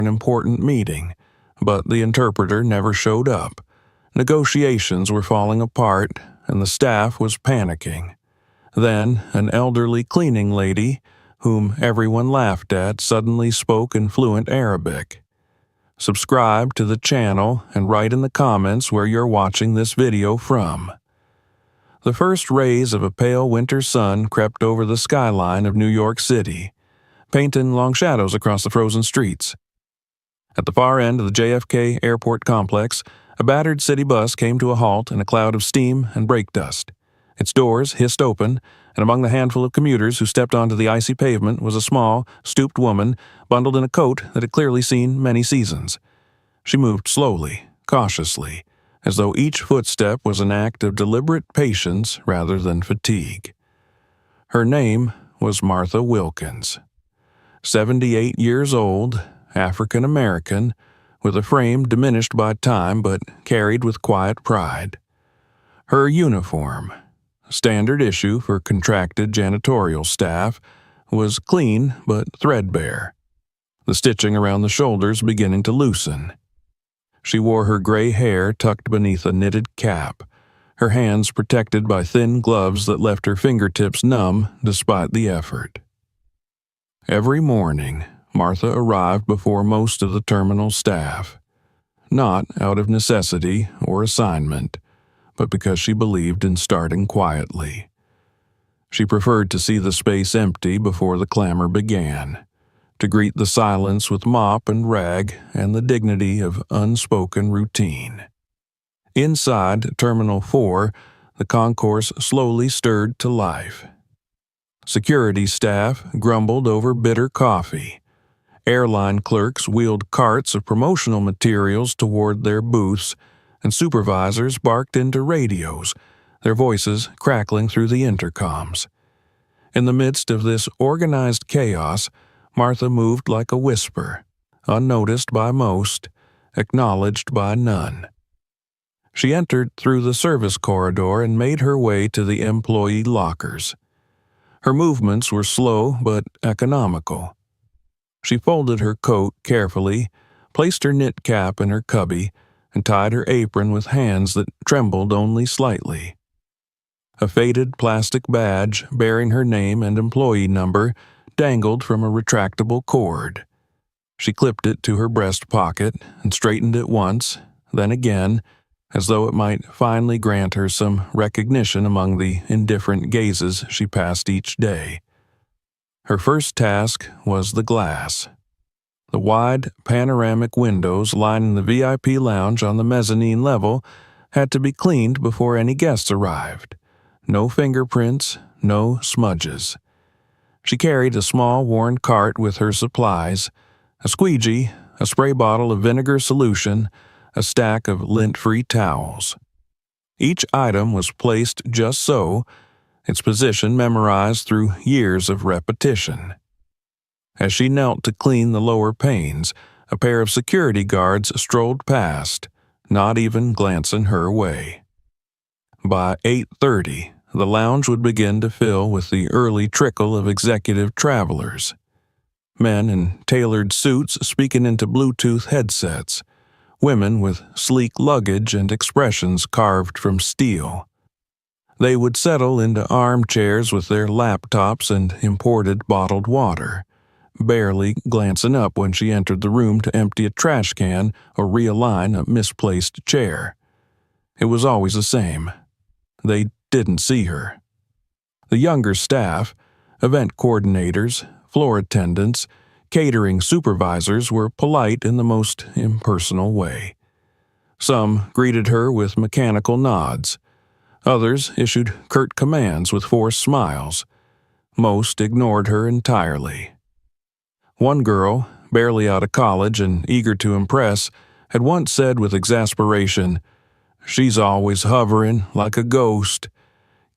an important meeting, but the interpreter never showed up. Negotiations were falling apart, and the staff was panicking. Then, an elderly cleaning lady, whom everyone laughed at, suddenly spoke in fluent Arabic. Subscribe to the channel and write in the comments where you're watching this video from. The first rays of a pale winter sun crept over the skyline of New York City, painting long shadows across the frozen streets. At the far end of the JFK airport complex, a battered city bus came to a halt in a cloud of steam and brake dust. Its doors hissed open, and among the handful of commuters who stepped onto the icy pavement was a small, stooped woman bundled in a coat that had clearly seen many seasons. She moved slowly, cautiously, as though each footstep was an act of deliberate patience rather than fatigue. Her name was Martha Wilkins. 78 years old, African American, with a frame diminished by time but carried with quiet pride. Her uniform, standard issue for contracted janitorial staff, was clean but threadbare, the stitching around the shoulders beginning to loosen. She wore her gray hair tucked beneath a knitted cap, her hands protected by thin gloves that left her fingertips numb despite the effort. Every morning, Martha arrived before most of the terminal staff, not out of necessity or assignment, but because she believed in starting quietly. She preferred to see the space empty before the clamor began, to greet the silence with mop and rag and the dignity of unspoken routine. Inside Terminal 4, the concourse slowly stirred to life. Security staff grumbled over bitter coffee. Airline clerks wheeled carts of promotional materials toward their booths, and supervisors barked into radios, their voices crackling through the intercoms. In the midst of this organized chaos, Martha moved like a whisper, unnoticed by most, acknowledged by none. She entered through the service corridor and made her way to the employee lockers. Her movements were slow but economical. She folded her coat carefully, placed her knit cap in her cubby, and tied her apron with hands that trembled only slightly. A faded plastic badge bearing her name and employee number dangled from a retractable cord. She clipped it to her breast pocket and straightened it once, then again, as though it might finally grant her some recognition among the indifferent gazes she passed each day. Her first task was the glass. The wide, panoramic windows lining the VIP lounge on the mezzanine level had to be cleaned before any guests arrived. No fingerprints, no smudges. She carried a small worn cart with her supplies, a squeegee, a spray bottle of vinegar solution, a stack of lint-free towels. Each item was placed just so, its position memorized through years of repetition. As she knelt to clean the lower panes, a pair of security guards strolled past, not even glancing her way. By 8:30, the lounge would begin to fill with the early trickle of executive travelers. Men in tailored suits speaking into Bluetooth headsets, women with sleek luggage and expressions carved from steel. They would settle into armchairs with their laptops and imported bottled water, barely glancing up when she entered the room to empty a trash can or realign a misplaced chair. It was always the same. They didn't see her. The younger staff, event coordinators, floor attendants, catering supervisors were polite in the most impersonal way. Some greeted her with mechanical nods. Others issued curt commands with forced smiles. Most ignored her entirely. One girl, barely out of college and eager to impress, had once said with exasperation, "She's always hovering like a ghost.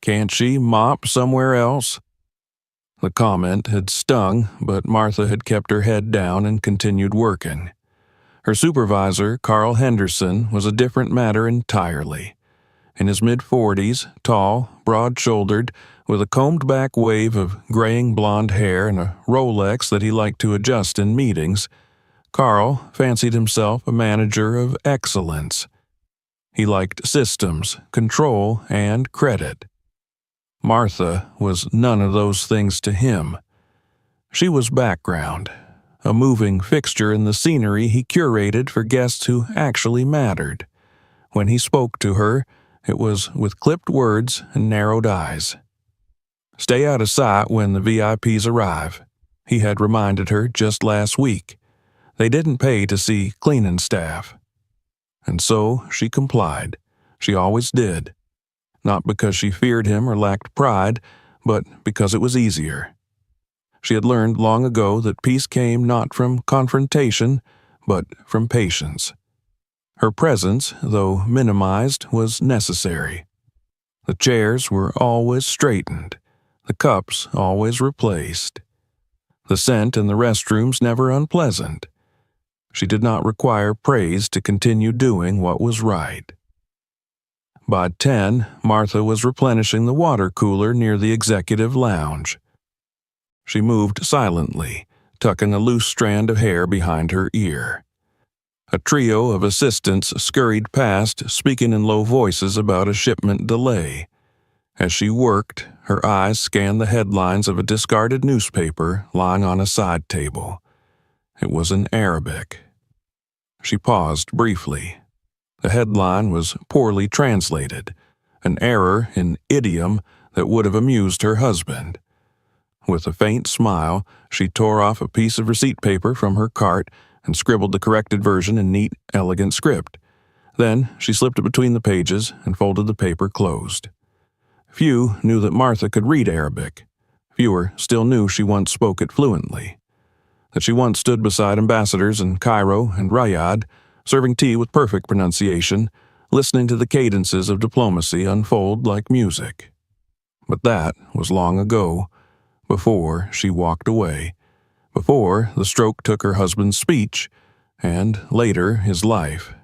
Can't she mop somewhere else?" The comment had stung, but Martha had kept her head down and continued working. Her supervisor, Carl Henderson, was a different matter entirely. In his mid-40s, tall, broad-shouldered, with a combed-back wave of graying blonde hair and a Rolex that he liked to adjust in meetings, Carl fancied himself a manager of excellence. He liked systems, control, and credit. Martha was none of those things to him. She was background, a moving fixture in the scenery he curated for guests who actually mattered. When he spoke to her, it was with clipped words and narrowed eyes. "Stay out of sight when the VIPs arrive," he had reminded her just last week. They didn't pay to see cleaning staff. And so she complied. She always did. Not because she feared him or lacked pride, but because it was easier. She had learned long ago that peace came not from confrontation, but from patience. Her presence, though minimized, was necessary. The chairs were always straightened, the cups always replaced. The scent in the restrooms never unpleasant. She did not require praise to continue doing what was right. By 10, Martha was replenishing the water cooler near the executive lounge. She moved silently, tucking a loose strand of hair behind her ear. A trio of assistants scurried past, speaking in low voices about a shipment delay. As she worked, her eyes scanned the headlines of a discarded newspaper lying on a side table. It was in Arabic. She paused briefly. The headline was poorly translated, an error in idiom that would have amused her husband. With a faint smile, she tore off a piece of receipt paper from her cart and scribbled the corrected version in neat, elegant script. Then she slipped it between the pages and folded the paper closed. Few knew that Martha could read Arabic. Fewer still knew she once spoke it fluently. That she once stood beside ambassadors in Cairo and Riyadh, serving tea with perfect pronunciation, listening to the cadences of diplomacy unfold like music. But that was long ago, before she walked away, before the stroke took her husband's speech, and later his life.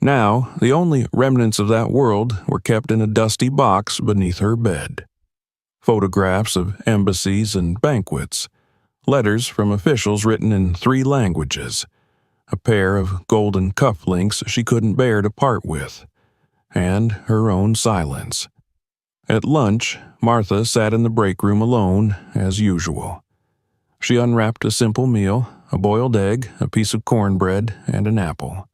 Now, the only remnants of that world were kept in a dusty box beneath her bed. Photographs of embassies and banquets, letters from officials written in 3 languages, a pair of golden cufflinks she couldn't bear to part with, and her own silence. At lunch, Martha sat in the break room alone, as usual. She unwrapped a simple meal, a boiled egg, a piece of cornbread, and an apple.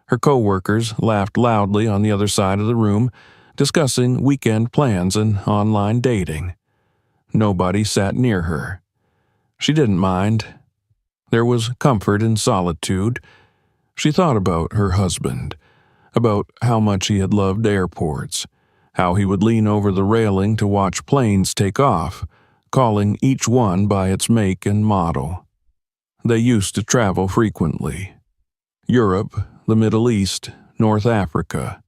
Her co-workers laughed loudly on the other side of the room, discussing weekend plans and online dating. Nobody sat near her. She didn't mind. There was comfort in solitude. She thought about her husband, about how much he had loved airports, how he would lean over the railing to watch planes take off, calling each one by its make and model. They used to travel frequently. Europe, the Middle East, North Africa.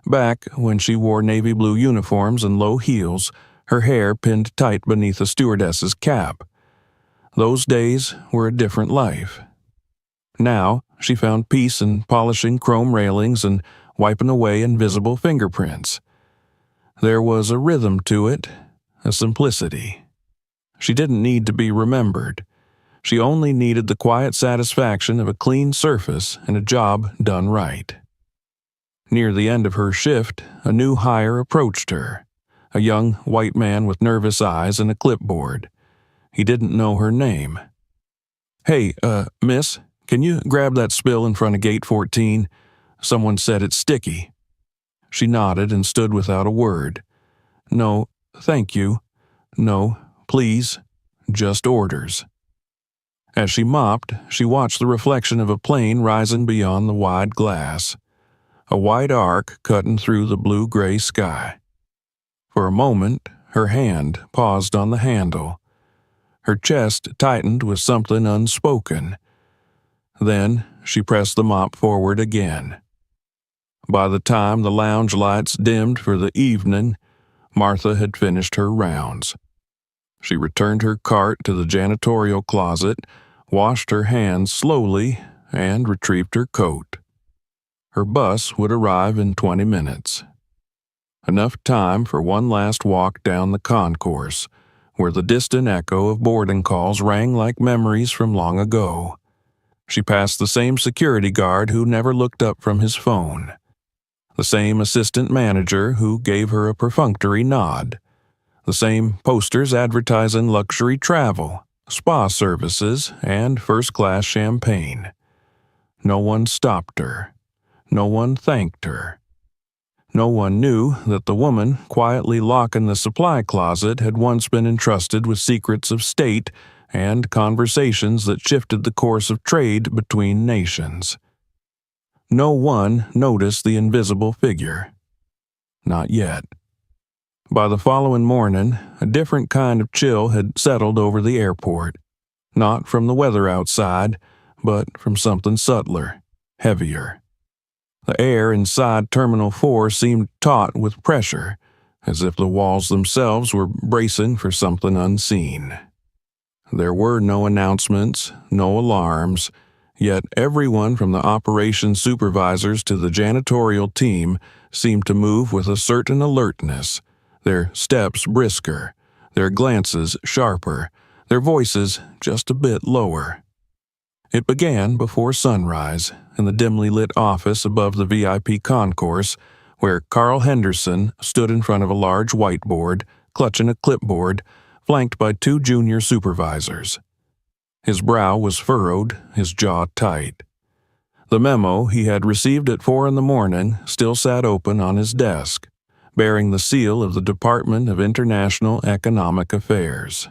Back when she wore navy blue uniforms and low heels, her hair pinned tight beneath a stewardess's cap. Those days were a different life. Now, she found peace in polishing chrome railings and wiping away invisible fingerprints. There was a rhythm to it, a simplicity. She didn't need to be remembered. She only needed the quiet satisfaction of a clean surface and a job done right. Near the end of her shift, a new hire approached her, a young white man with nervous eyes and a clipboard. He didn't know her name. "Hey, miss, can you grab that spill in front of gate 14? Someone said it's sticky." She nodded and stood without a word. "No, thank you. No, please. Just orders." As she mopped, she watched the reflection of a plane rising beyond the wide glass, a white arc cutting through the blue-gray sky. For a moment, her hand paused on the handle. Her chest tightened with something unspoken. Then she pressed the mop forward again. By the time the lounge lights dimmed for the evening, Martha had finished her rounds. She returned her cart to the janitorial closet, washed her hands slowly, and retrieved her coat. Her bus would arrive in 20 minutes. Enough time for one last walk down the concourse, where the distant echo of boarding calls rang like memories from long ago. She passed the same security guard who never looked up from his phone, the same assistant manager who gave her a perfunctory nod, the same posters advertising luxury travel, spa services, and first-class champagne. No one stopped her. No one thanked her. No one knew that the woman quietly locking the supply closet had once been entrusted with secrets of state and conversations that shifted the course of trade between nations. No one noticed the invisible figure. Not yet. By the following morning, a different kind of chill had settled over the airport, not from the weather outside, but from something subtler, heavier. The air inside Terminal 4 seemed taut with pressure, as if the walls themselves were bracing for something unseen. There were no announcements, no alarms, yet everyone from the operations supervisors to the janitorial team seemed to move with a certain alertness, their steps brisker, their glances sharper, their voices just a bit lower. It began before sunrise in the dimly lit office above the VIP concourse, where Carl Henderson stood in front of a large whiteboard, clutching a clipboard, flanked by two junior supervisors. His brow was furrowed, his jaw tight. The memo he had received at 4 a.m. still sat open on his desk, bearing the seal of the Department of International Economic Affairs.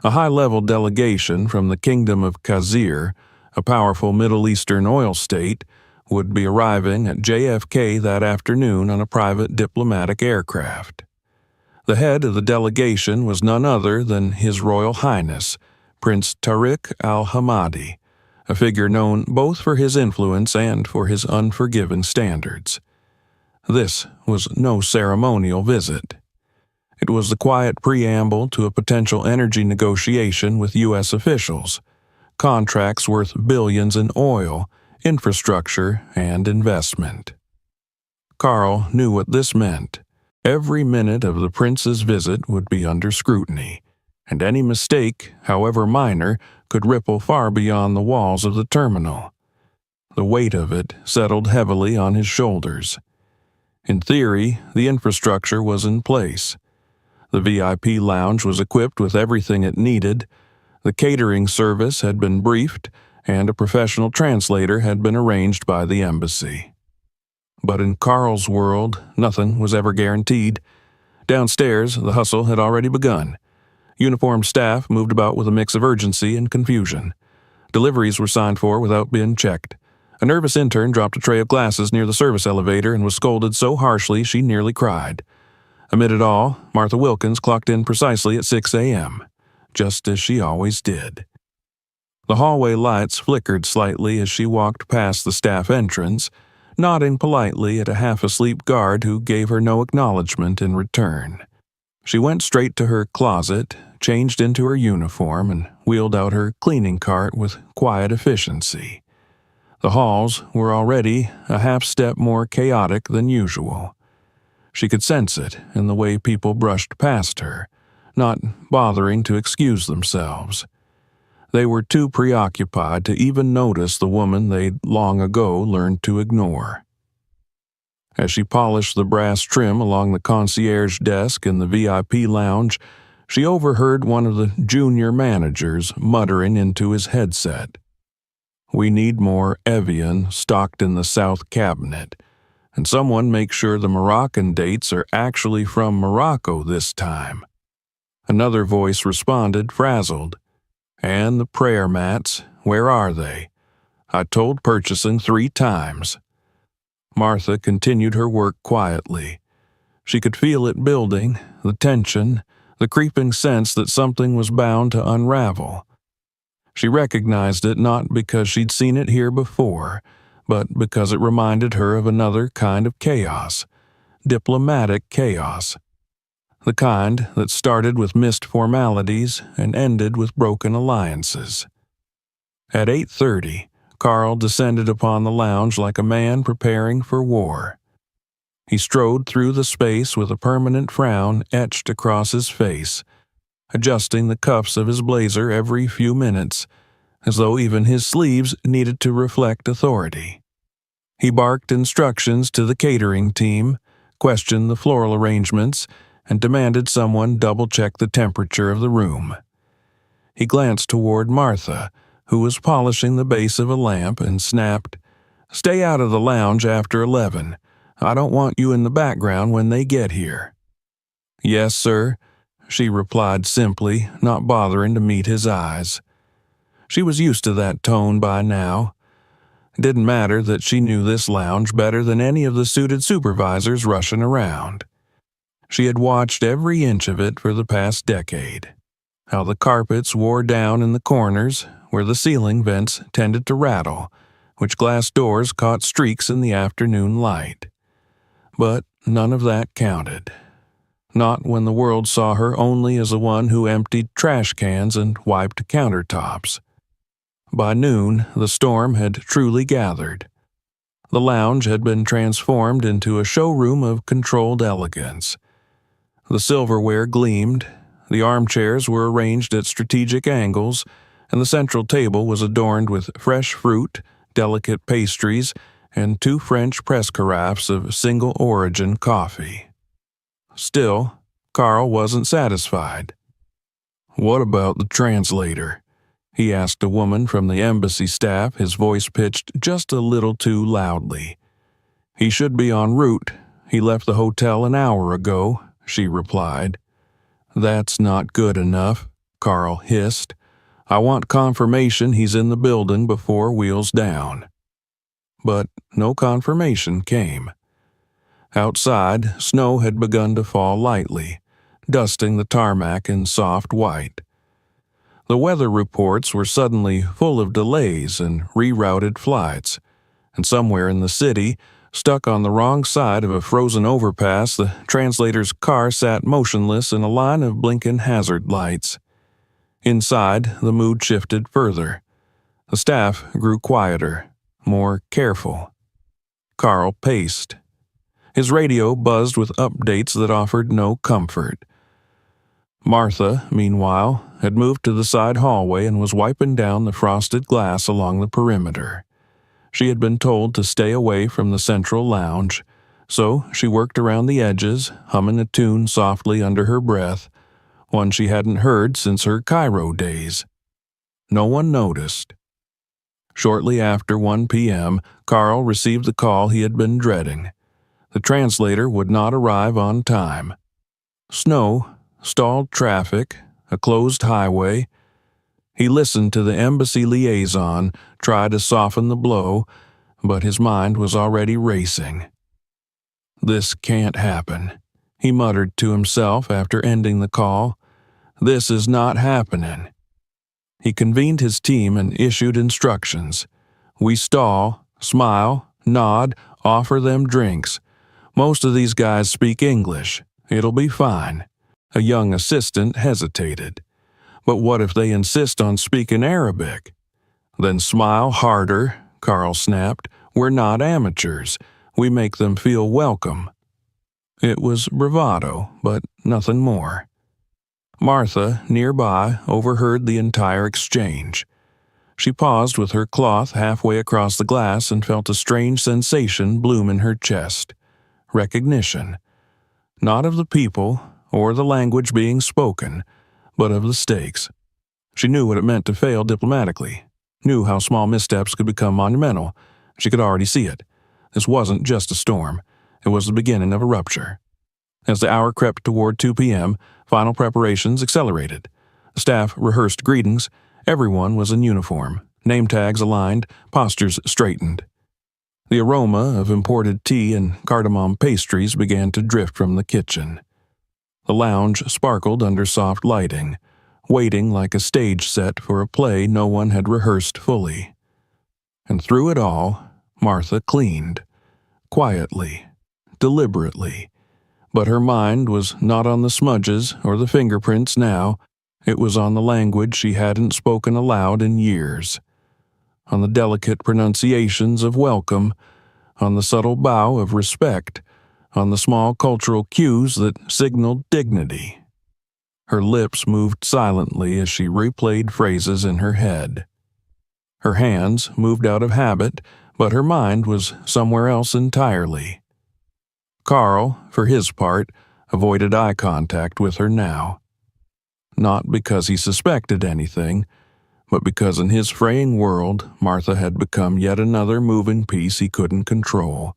A high-level delegation from the Kingdom of Khazir, a powerful Middle Eastern oil state, would be arriving at JFK that afternoon on a private diplomatic aircraft. The head of the delegation was none other than His Royal Highness, Prince Tariq al-Hamadi, a figure known both for his influence and for his unforgiving standards. This was no ceremonial visit. It was the quiet preamble to a potential energy negotiation with U.S. officials, contracts worth billions in oil, infrastructure, and investment. Carl knew what this meant. Every minute of the prince's visit would be under scrutiny, and any mistake, however minor, could ripple far beyond the walls of the terminal. The weight of it settled heavily on his shoulders. In theory, the infrastructure was in place. The VIP lounge was equipped with everything it needed, the catering service had been briefed, and a professional translator had been arranged by the embassy. But in Carl's world, nothing was ever guaranteed. Downstairs, the hustle had already begun. Uniformed staff moved about with a mix of urgency and confusion. Deliveries were signed for without being checked. A nervous intern dropped a tray of glasses near the service elevator and was scolded so harshly she nearly cried. Amid it all, Martha Wilkins clocked in precisely at 6 a.m., just as she always did. The hallway lights flickered slightly as she walked past the staff entrance, nodding politely at a half-asleep guard who gave her no acknowledgement in return. She went straight to her closet, changed into her uniform, and wheeled out her cleaning cart with quiet efficiency. The halls were already a half-step more chaotic than usual. She could sense it in the way people brushed past her, not bothering to excuse themselves. They were too preoccupied to even notice the woman they'd long ago learned to ignore. As she polished the brass trim along the concierge desk in the VIP lounge, she overheard one of the junior managers muttering into his headset. "We need more Evian stocked in the South Cabinet. And someone make sure the Moroccan dates are actually from Morocco this time." Another voice responded, frazzled. "And the prayer mats, where are they? I told purchasing 3 times. Martha continued her work quietly. She could feel it building, the tension, the creeping sense that something was bound to unravel. She recognized it not because she'd seen it here before, but because it reminded her of another kind of chaos, diplomatic chaos. The kind that started with missed formalities and ended with broken alliances. At 8:30, Carl descended upon the lounge like a man preparing for war. He strode through the space with a permanent frown etched across his face, adjusting the cuffs of his blazer every few minutes, as though even his sleeves needed to reflect authority. He barked instructions to the catering team, questioned the floral arrangements, and demanded someone double-check the temperature of the room. He glanced toward Martha, who was polishing the base of a lamp, and snapped, "Stay out of the lounge after 11. I don't want you in the background when they get here." "Yes, sir," she replied simply, not bothering to meet his eyes. She was used to that tone by now. It didn't matter that she knew this lounge better than any of the suited supervisors rushing around. She had watched every inch of it for the past decade. How the carpets wore down in the corners, where the ceiling vents tended to rattle, which glass doors caught streaks in the afternoon light. But none of that counted. Not when the world saw her only as the one who emptied trash cans and wiped countertops. By noon, the storm had truly gathered. The lounge had been transformed into a showroom of controlled elegance. The silverware gleamed, the armchairs were arranged at strategic angles, and the central table was adorned with fresh fruit, delicate pastries, and 2 French press carafes of single-origin coffee. Still, Carl wasn't satisfied. "What about the translator?" he asked a woman from the embassy staff, his voice pitched just a little too loudly. "He should be en route. He left the hotel an hour ago," she replied. "That's not good enough," Carl hissed. "I want confirmation he's in the building before wheels down." But no confirmation came. Outside, snow had begun to fall lightly, dusting the tarmac in soft white. The weather reports were suddenly full of delays and rerouted flights, and somewhere in the city, stuck on the wrong side of a frozen overpass, the translator's car sat motionless in a line of blinking hazard lights. Inside, the mood shifted further. The staff grew quieter, more careful. Carl paced. His radio buzzed with updates that offered no comfort. Martha, meanwhile, had moved to the side hallway and was wiping down the frosted glass along the perimeter. She had been told to stay away from the central lounge, so she worked around the edges, humming a tune softly under her breath, one she hadn't heard since her Cairo days. No one noticed. Shortly after 1 p.m., Carl received the call he had been dreading. The translator would not arrive on time. Snow, stalled traffic, a closed highway. He listened to the embassy liaison, tried to soften the blow, but his mind was already racing. "This can't happen," he muttered to himself after ending the call. "This is not happening." He convened his team and issued instructions. "We stall, smile, nod, offer them drinks. Most of these guys speak English. It'll be fine." A young assistant hesitated. "But what if they insist on speaking Arabic?" "Then smile harder," Carl snapped. "We're not amateurs. We make them feel welcome." It was bravado, but nothing more. Martha, nearby, overheard the entire exchange. She paused with her cloth halfway across the glass and felt a strange sensation bloom in her chest. Recognition. Not of the people, or the language being spoken, but of the stakes. She knew what it meant to fail diplomatically, knew how small missteps could become monumental. She could already see it. This wasn't just a storm. It was the beginning of a rupture. As the hour crept toward 2 p.m., final preparations accelerated. The staff rehearsed greetings. Everyone was in uniform, name tags aligned, postures straightened. The aroma of imported tea and cardamom pastries began to drift from the kitchen. The lounge sparkled under soft lighting, waiting like a stage set for a play no one had rehearsed fully. And through it all, Martha cleaned, quietly, deliberately. But her mind was not on the smudges or the fingerprints now. It was on the language she hadn't spoken aloud in years, on the delicate pronunciations of welcome, on the subtle bow of respect, on the small cultural cues that signaled dignity. Her lips moved silently as she replayed phrases in her head. Her hands moved out of habit, but her mind was somewhere else entirely. Carl, for his part, avoided eye contact with her now. Not because he suspected anything, but because in his fraying world, Martha had become yet another moving piece he couldn't control.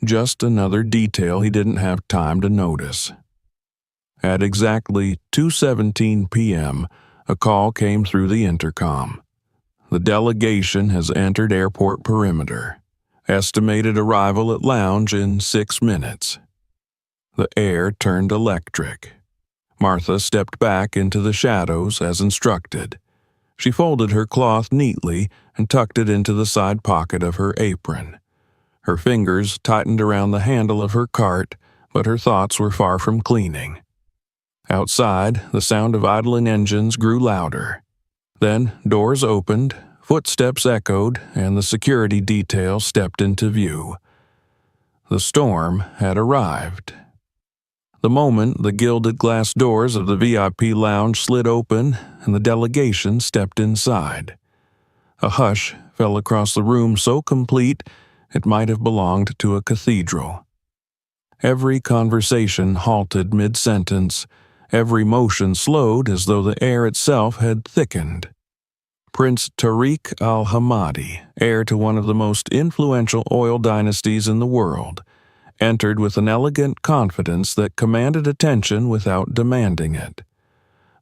Just another detail he didn't have time to notice. At exactly 2:17 p.m., a call came through the intercom. The delegation has entered airport perimeter. Estimated arrival at lounge in 6 minutes. The air turned electric. Martha stepped back into the shadows as instructed. She folded her cloth neatly and tucked it into the side pocket of her apron. Her fingers tightened around the handle of her cart, but her thoughts were far from cleaning. Outside, the sound of idling engines grew louder. Then doors opened, footsteps echoed, and the security detail stepped into view. The storm had arrived. The moment the gilded glass doors of the VIP lounge slid open and the delegation stepped inside. A hush fell across the room so complete it might have belonged to a cathedral. Every conversation halted mid-sentence, every motion slowed as though the air itself had thickened. Prince Tariq al-Hamadi, heir to one of the most influential oil dynasties in the world, entered with an elegant confidence that commanded attention without demanding it.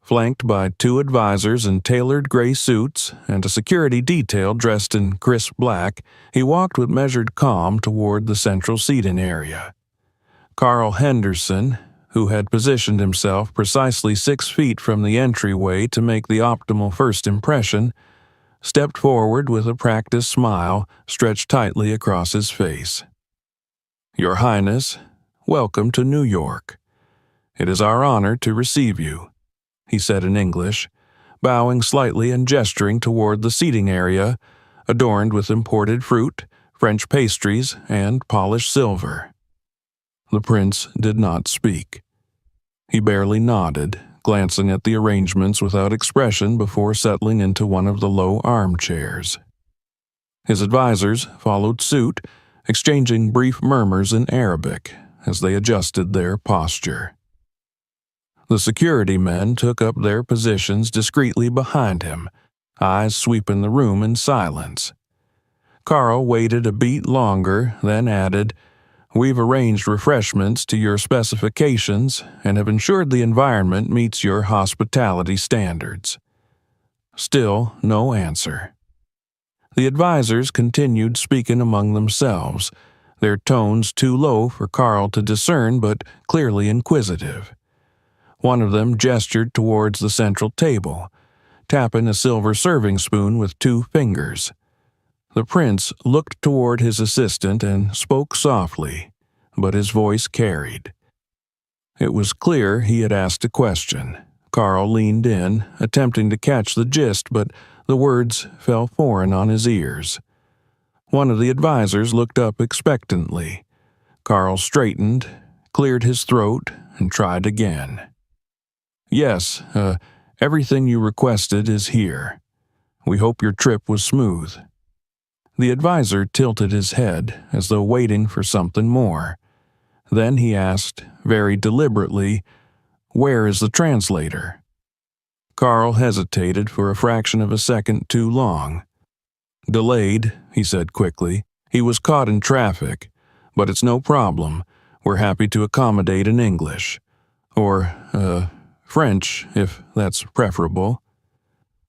Flanked by 2 advisors in tailored gray suits and a security detail dressed in crisp black, he walked with measured calm toward the central seating area. Carl Henderson, who had positioned himself precisely 6 feet from the entryway to make the optimal first impression, stepped forward with a practiced smile stretched tightly across his face. "Your Highness, welcome to New York. It is our honor to receive you," he said in English, bowing slightly and gesturing toward the seating area, adorned with imported fruit, French pastries, and polished silver. The prince did not speak. He barely nodded, glancing at the arrangements without expression before settling into one of the low armchairs. His advisors followed suit, exchanging brief murmurs in Arabic as they adjusted their posture. The security men took up their positions discreetly behind him, eyes sweeping the room in silence. Carl waited a beat longer, then added, "We've arranged refreshments to your specifications and have ensured the environment meets your hospitality standards." Still no answer. The advisors continued speaking among themselves, their tones too low for Carl to discern but clearly inquisitive. One of them gestured towards the central table, tapping a silver serving spoon with 2 fingers. The prince looked toward his assistant and spoke softly, but his voice carried. It was clear he had asked a question. Carl leaned in, attempting to catch the gist, but the words fell foreign on his ears. One of the advisors looked up expectantly. Carl straightened, cleared his throat, and tried again. "Yes, everything you requested is here. We hope your trip was smooth." The advisor tilted his head as though waiting for something more. Then he asked, very deliberately, "Where is the translator?" Carl hesitated for a fraction of a second too long. "Delayed," he said quickly. "He was caught in traffic, but it's no problem. We're happy to accommodate in English. Or, French, if that's preferable."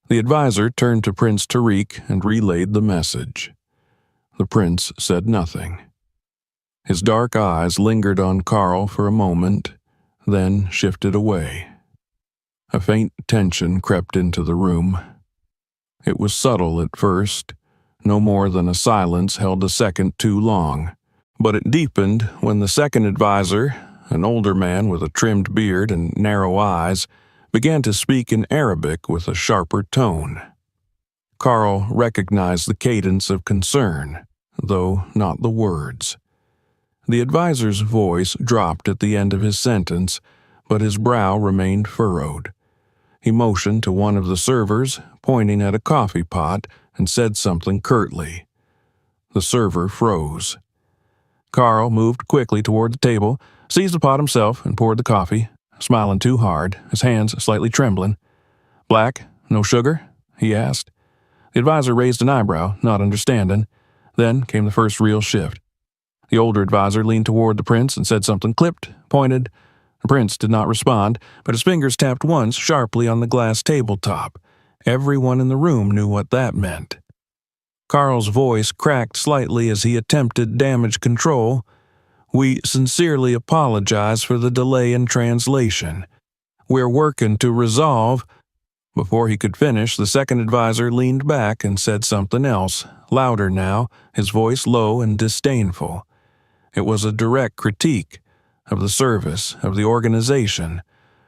The advisor turned to Prince Tariq and relayed the message. The prince said nothing. His dark eyes lingered on Carl for a moment, then shifted away. A faint tension crept into the room. It was subtle at first, no more than a silence held a second too long, but it deepened when the second advisor, an older man with a trimmed beard and narrow eyes, began to speak in Arabic with a sharper tone. Carl recognized the cadence of concern, though not the words. The advisor's voice dropped at the end of his sentence, but his brow remained furrowed. He motioned to one of the servers, pointing at a coffee pot, and said something curtly. The server froze. Carl moved quickly toward the table, seized the pot himself, and poured the coffee, smiling too hard, his hands slightly trembling. "Black? No sugar?" he asked. The advisor raised an eyebrow, not understanding. Then came the first real shift. The older advisor leaned toward the prince and said something clipped, pointed. The prince did not respond, but his fingers tapped once sharply on the glass tabletop. Everyone in the room knew what that meant. Carl's voice cracked slightly as he attempted damage control. "We sincerely apologize for the delay in translation. We're working to resolve." Before he could finish, the second advisor leaned back and said something else, louder now, his voice low and disdainful. It was a direct critique of the service, of the organization,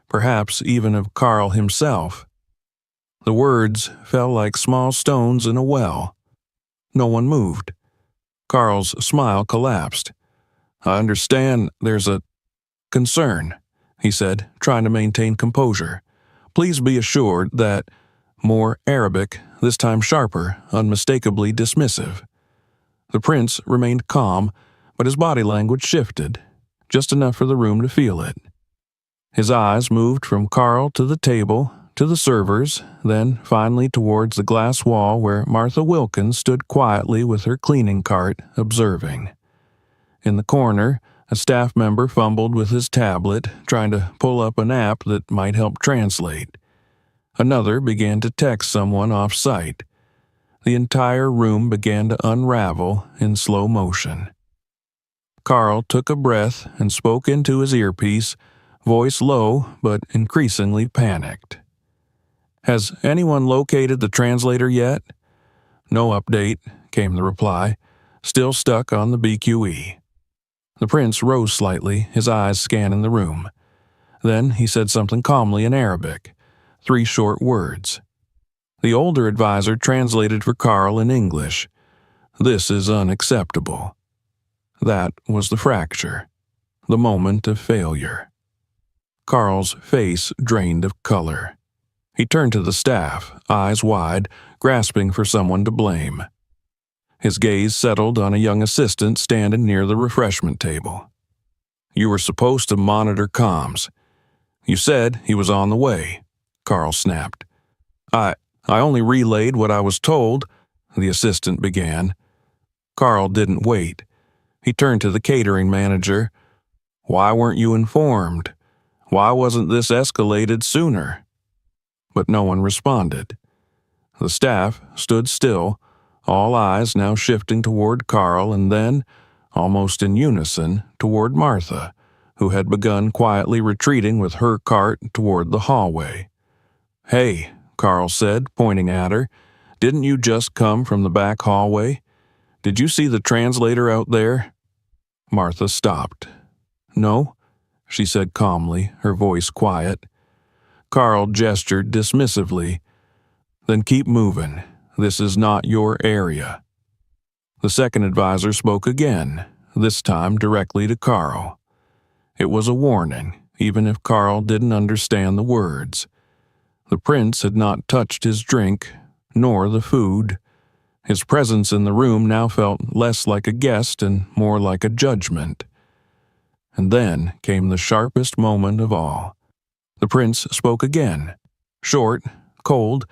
perhaps even of Carl himself. The words fell like small stones in a well. No one moved. Carl's smile collapsed. "I understand there's a concern," he said, trying to maintain composure. "Please be assured that," more Arabic, this time sharper, unmistakably dismissive. The prince remained calm, but his body language shifted, just enough for the room to feel it. His eyes moved from Carl to the table, to the servers, then finally towards the glass wall where Martha Wilkins stood quietly with her cleaning cart, observing. In the corner, a staff member fumbled with his tablet, trying to pull up an app that might help translate. Another began to text someone off-site. The entire room began to unravel in slow motion. Carl took a breath and spoke into his earpiece, voice low but increasingly panicked. "Has anyone located the translator yet?" "No update," came the reply, "still stuck on the BQE." The prince rose slightly, his eyes scanning the room. Then he said something calmly in Arabic, 3 short words. The older advisor translated for Carl in English. "This is unacceptable." That was the fracture, the moment of failure. Carl's face drained of color. He turned to the staff, eyes wide, grasping for someone to blame. His gaze settled on a young assistant standing near the refreshment table. "You were supposed to monitor comms. You said he was on the way," Carl snapped. I only relayed what I was told," the assistant began. Carl didn't wait. He turned to the catering manager. "Why weren't you informed? Why wasn't this escalated sooner?" But no one responded. The staff stood still, all eyes now shifting toward Carl and then, almost in unison, toward Martha, who had begun quietly retreating with her cart toward the hallway. "Hey," Carl said, pointing at her, "didn't you just come from the back hallway? Did you see the translator out there?" Martha stopped. "No," she said calmly, her voice quiet. Carl gestured dismissively. "Then keep moving. This is not your area." The second advisor spoke again, this time directly to Carl. It was a warning, even if Carl didn't understand the words. The prince had not touched his drink, nor the food. His presence in the room now felt less like a guest and more like a judgment. And then came the sharpest moment of all. The prince spoke again. Short, cold,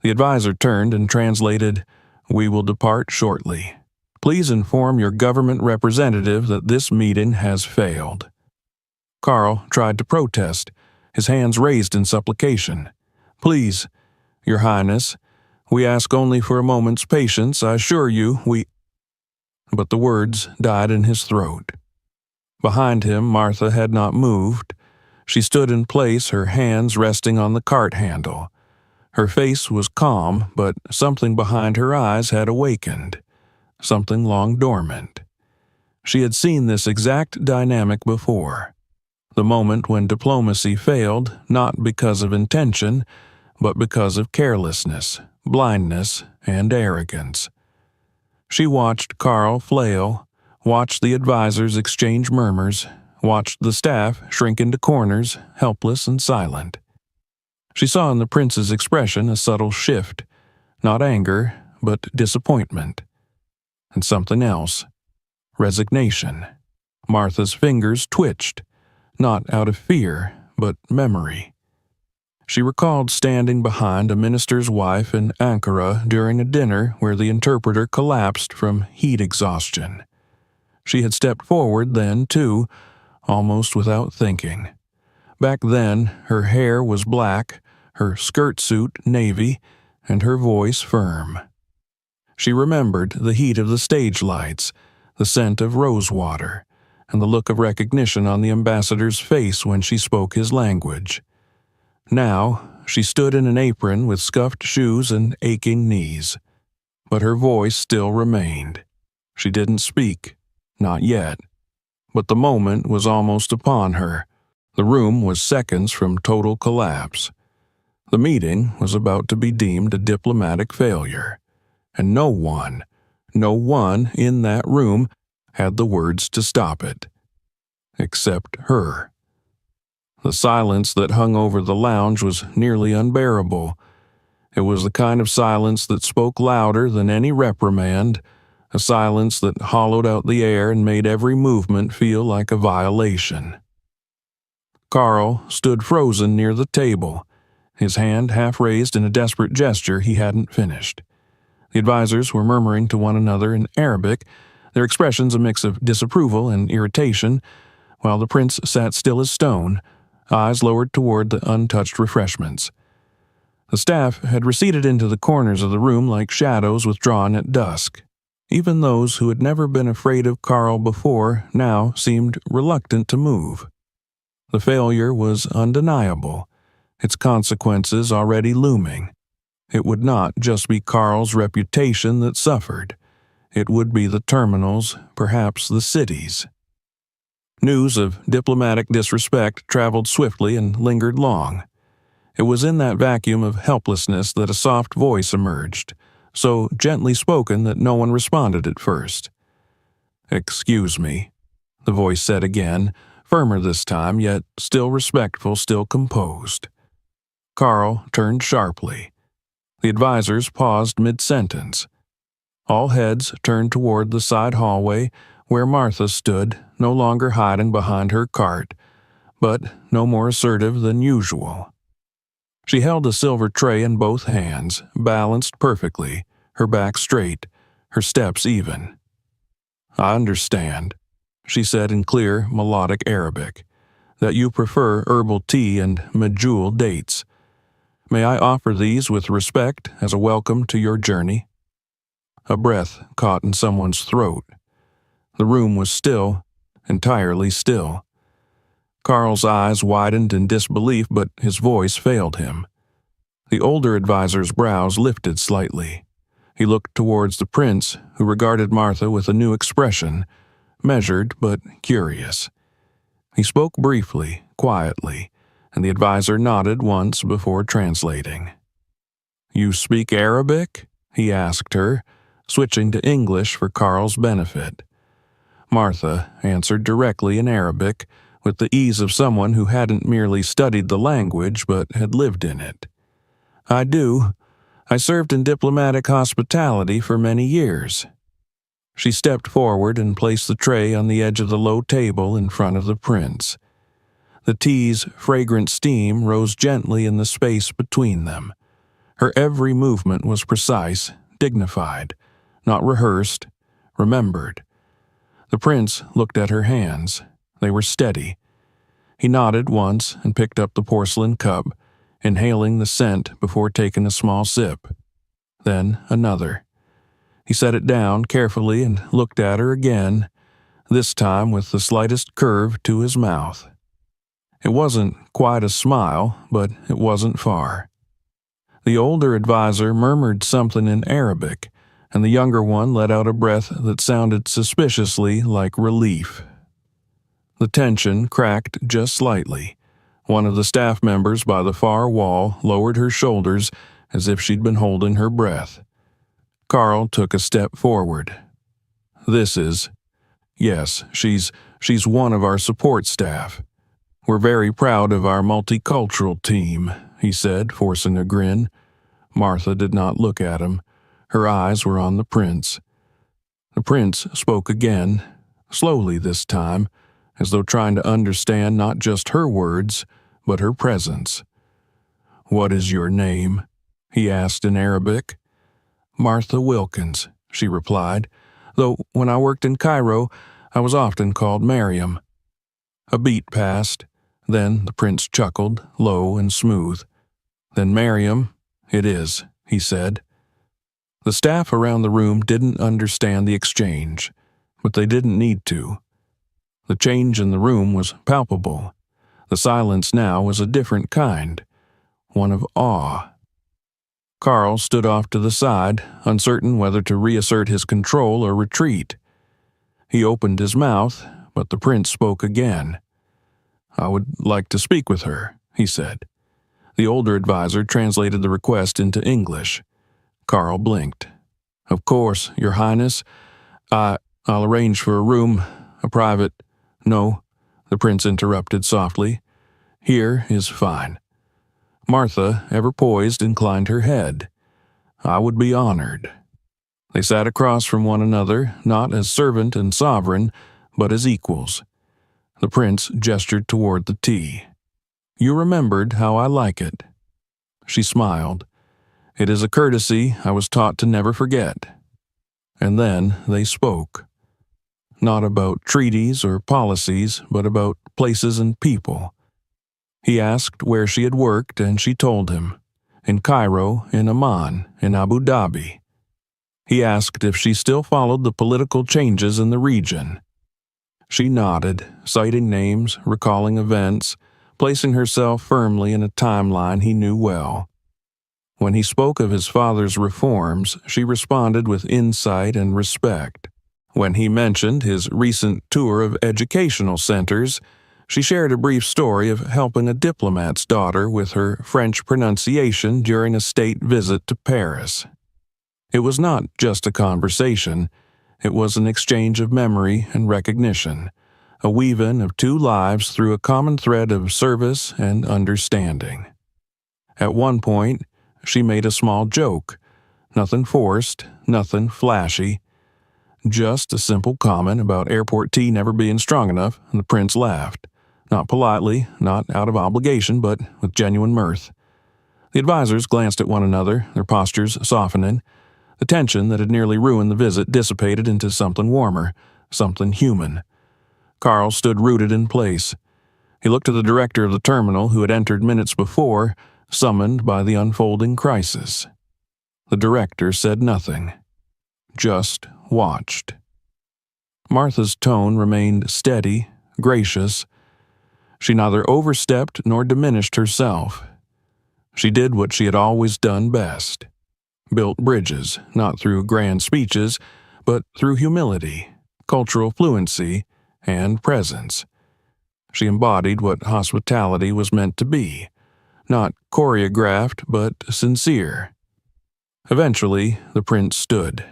the advisor turned and translated, "We will depart shortly. Please inform your government representative that this meeting has failed." Carl tried to protest, his hands raised in supplication. "Please, Your Highness, we ask only for a moment's patience. I assure you, we—" But the words died in his throat. Behind him, Martha had not moved. She stood in place, her hands resting on the cart handle. Her face was calm, but something behind her eyes had awakened, something long dormant. She had seen this exact dynamic before. The moment when diplomacy failed, not because of intention, but because of carelessness, blindness, and arrogance. She watched Carl flail, watched the advisors exchange murmurs, watched the staff shrink into corners, helpless and silent. She saw in the prince's expression a subtle shift, not anger, but disappointment. And something else. Resignation. Martha's fingers twitched, not out of fear, but memory. She recalled standing behind a minister's wife in Ankara during a dinner where the interpreter collapsed from heat exhaustion. She had stepped forward then, too, almost without thinking. Back then, her hair was black, her skirt suit navy, and her voice firm. She remembered the heat of the stage lights, the scent of rosewater, and the look of recognition on the ambassador's face when she spoke his language. Now, she stood in an apron with scuffed shoes and aching knees. But her voice still remained. She didn't speak, not yet. But the moment was almost upon her. The room was seconds from total collapse. The meeting was about to be deemed a diplomatic failure. And no one in that room had the words to stop it. Except her. The silence that hung over the lounge was nearly unbearable. It was the kind of silence that spoke louder than any reprimand, a silence that hollowed out the air and made every movement feel like a violation. Carl stood frozen near the table, his hand half raised in a desperate gesture he hadn't finished. The advisors were murmuring to one another in Arabic, their expressions a mix of disapproval and irritation, while the prince sat still as stone, eyes lowered toward the untouched refreshments. The staff had receded into the corners of the room like shadows withdrawn at dusk. Even those who had never been afraid of Carl before now seemed reluctant to move. The failure was undeniable, its consequences already looming. It would not just be Carl's reputation that suffered. It would be the terminals, perhaps the cities. News of diplomatic disrespect traveled swiftly and lingered long. It was in that vacuum of helplessness that a soft voice emerged, so gently spoken that no one responded at first. "Excuse me," the voice said again, firmer this time, yet still respectful, still composed. Carl turned sharply. The advisors paused mid-sentence. All heads turned toward the side hallway where Martha stood, no longer hiding behind her cart, but no more assertive than usual. She held a silver tray in both hands, balanced perfectly, her back straight, her steps even. "I understand," she said in clear, melodic Arabic, "that you prefer herbal tea and medjool dates. May I offer these with respect as a welcome to your journey?" A breath caught in someone's throat. The room was still, entirely still. Carl's eyes widened in disbelief, but his voice failed him. The older advisor's brows lifted slightly. He looked towards the prince, who regarded Martha with a new expression, measured but curious. He spoke briefly, quietly, and the advisor nodded once before translating. "You speak Arabic?" he asked her, switching to English for Carl's benefit. Martha answered directly in Arabic, with the ease of someone who hadn't merely studied the language but had lived in it. "I do. I served in diplomatic hospitality for many years." She stepped forward and placed the tray on the edge of the low table in front of the prince. The tea's fragrant steam rose gently in the space between them. Her every movement was precise, dignified, not rehearsed, remembered. The prince looked at her hands. They were steady. He nodded once and picked up the porcelain cup, inhaling the scent before taking a small sip. Then another. He set it down carefully and looked at her again, this time with the slightest curve to his mouth. It wasn't quite a smile, but it wasn't far. The older advisor murmured something in Arabic, and the younger one let out a breath that sounded suspiciously like relief. The tension cracked just slightly. One of the staff members by the far wall lowered her shoulders as if she'd been holding her breath. Carl took a step forward. Yes, she's one of our support staff. We're very proud of our multicultural team," he said, forcing a grin. Martha did not look at him. Her eyes were on the prince. The prince spoke again, slowly this time, as though trying to understand not just her words, but her presence. "What is your name?" he asked in Arabic. "Martha Wilkins," she replied, "though when I worked in Cairo, I was often called Miriam." A beat passed. Then the prince chuckled, low and smooth. "Then Miriam, it is," he said. The staff around the room didn't understand the exchange, but they didn't need to. The change in the room was palpable. The silence now was a different kind, one of awe. Carl stood off to the side, uncertain whether to reassert his control or retreat. He opened his mouth, but the prince spoke again. "I would like to speak with her," he said. The older advisor translated the request into English. Carl blinked. "Of course, Your Highness. I'll arrange for a room, a private—" "No," the prince interrupted softly. "Here is fine." Martha, ever poised, inclined her head. "I would be honored." They sat across from one another, not as servant and sovereign, but as equals. The prince gestured toward the tea. "You remembered how I like it." She smiled. "It is a courtesy I was taught to never forget." And then they spoke. Not about treaties or policies, but about places and people. He asked where she had worked, and she told him. In Cairo, in Amman, in Abu Dhabi. He asked if she still followed the political changes in the region. She nodded, citing names, recalling events, placing herself firmly in a timeline he knew well. When he spoke of his father's reforms, she responded with insight and respect. When he mentioned his recent tour of educational centers, she shared a brief story of helping a diplomat's daughter with her French pronunciation during a state visit to Paris. It was not just a conversation, it was an exchange of memory and recognition, a weave-in of two lives through a common thread of service and understanding. At one point, she made a small joke, nothing forced, nothing flashy, just a simple comment about airport tea never being strong enough, and the prince laughed. Not politely, not out of obligation, but with genuine mirth. The advisors glanced at one another, their postures softening. The tension that had nearly ruined the visit dissipated into something warmer, something human. Carl stood rooted in place. He looked to the director of the terminal, who had entered minutes before, summoned by the unfolding crisis. The director said nothing, just watched. Martha's tone remained steady, gracious. She neither overstepped nor diminished herself. She did what she had always done best. Built bridges, not through grand speeches, but through humility, cultural fluency, and presence. She embodied what hospitality was meant to be, not choreographed, but sincere. Eventually, the prince stood.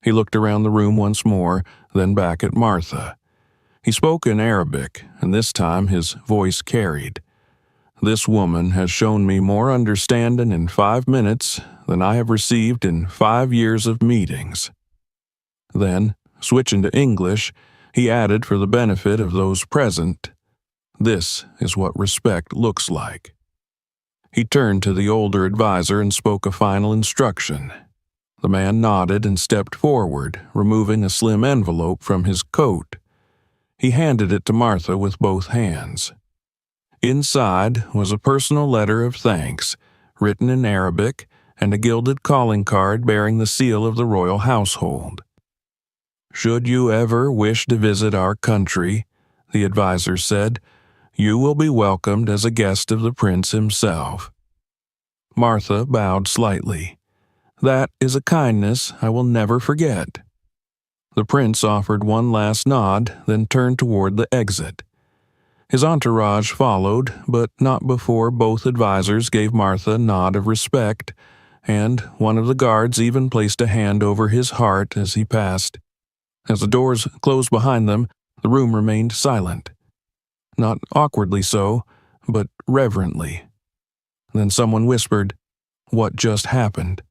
He looked around the room once more, then back at Martha. He spoke in Arabic, and this time his voice carried. "This woman has shown me more understanding in 5 minutes than I have received in 5 years of meetings." Then, switching to English, he added for the benefit of those present, "This is what respect looks like." He turned to the older advisor and spoke a final instruction. The man nodded and stepped forward, removing a slim envelope from his coat. He handed it to Martha with both hands. Inside was a personal letter of thanks, written in Arabic, and a gilded calling card bearing the seal of the royal household. "Should you ever wish to visit our country," the advisor said, "you will be welcomed as a guest of the prince himself." Martha bowed slightly. "That is a kindness I will never forget." The prince offered one last nod, then turned toward the exit. His entourage followed, but not before both advisors gave Martha a nod of respect, and one of the guards even placed a hand over his heart as he passed. As the doors closed behind them, the room remained silent. Not awkwardly so, but reverently. Then someone whispered, "What just happened?"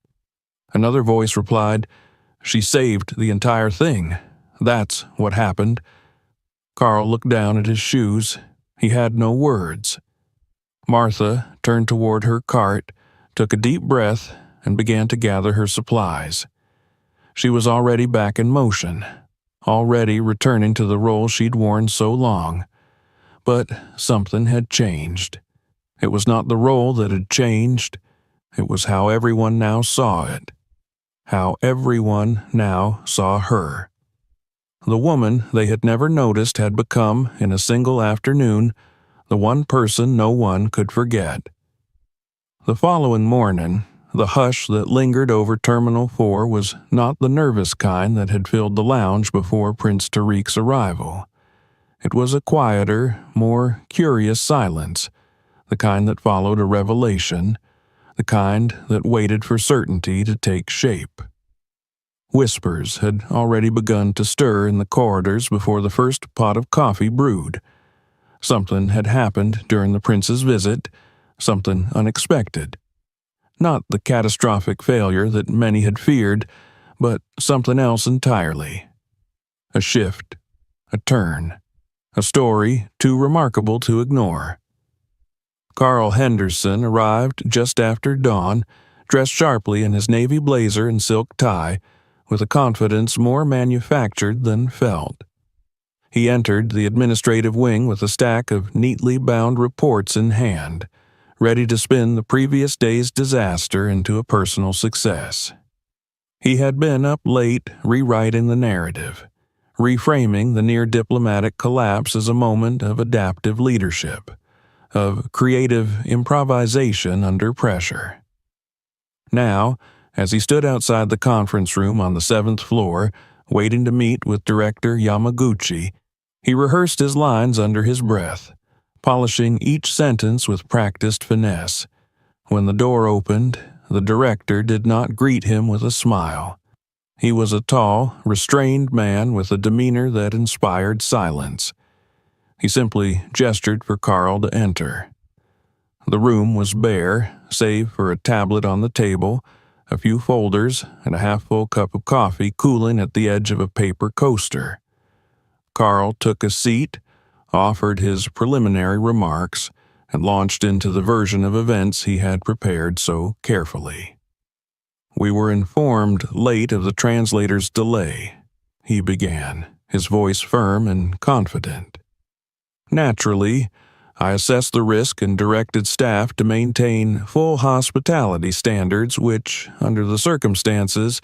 Another voice replied, "She saved the entire thing. That's what happened." Carl looked down at his shoes. He had no words. Martha turned toward her cart, took a deep breath, and began to gather her supplies. She was already back in motion, already returning to the role she'd worn so long. But something had changed. It was not the role that had changed. It was how everyone now saw it. How everyone now saw her. The woman they had never noticed had become, in a single afternoon, the one person no one could forget. The following morning, the hush that lingered over Terminal 4 was not the nervous kind that had filled the lounge before Prince Tariq's arrival. It was a quieter, more curious silence, the kind that followed a revelation, the kind that waited for certainty to take shape. Whispers had already begun to stir in the corridors before the first pot of coffee brewed. Something had happened during the prince's visit, something unexpected. Not the catastrophic failure that many had feared, but something else entirely. A shift, a turn, a story too remarkable to ignore. Carl Henderson arrived just after dawn, dressed sharply in his navy blazer and silk tie, with a confidence more manufactured than felt. He entered the administrative wing with a stack of neatly bound reports in hand, ready to spin the previous day's disaster into a personal success. He had been up late rewriting the narrative, reframing the near-diplomatic collapse as a moment of adaptive leadership, of creative improvisation under pressure. Now, as he stood outside the conference room on the 7th floor, waiting to meet with Director Yamaguchi, he rehearsed his lines under his breath, polishing each sentence with practiced finesse. When the door opened, the director did not greet him with a smile. He was a tall, restrained man with a demeanor that inspired silence. He simply gestured for Carl to enter. The room was bare, save for a tablet on the table, a few folders, and a half-full cup of coffee cooling at the edge of a paper coaster. Carl took a seat, offered his preliminary remarks, and launched into the version of events he had prepared so carefully. "We were informed late of the translator's delay," he began, his voice firm and confident. "Naturally, I assessed the risk and directed staff to maintain full hospitality standards which, under the circumstances,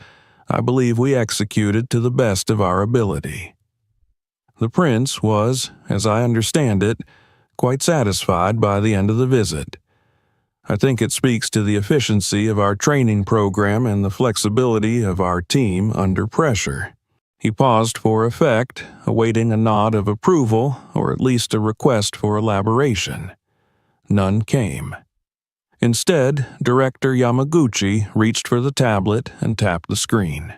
I believe we executed to the best of our ability." The prince was, as I understand it, quite satisfied by the end of the visit. "I think it speaks to the efficiency of our training program and the flexibility of our team under pressure." He paused for effect, awaiting a nod of approval or at least a request for elaboration. None came. Instead, Director Yamaguchi reached for the tablet and tapped the screen.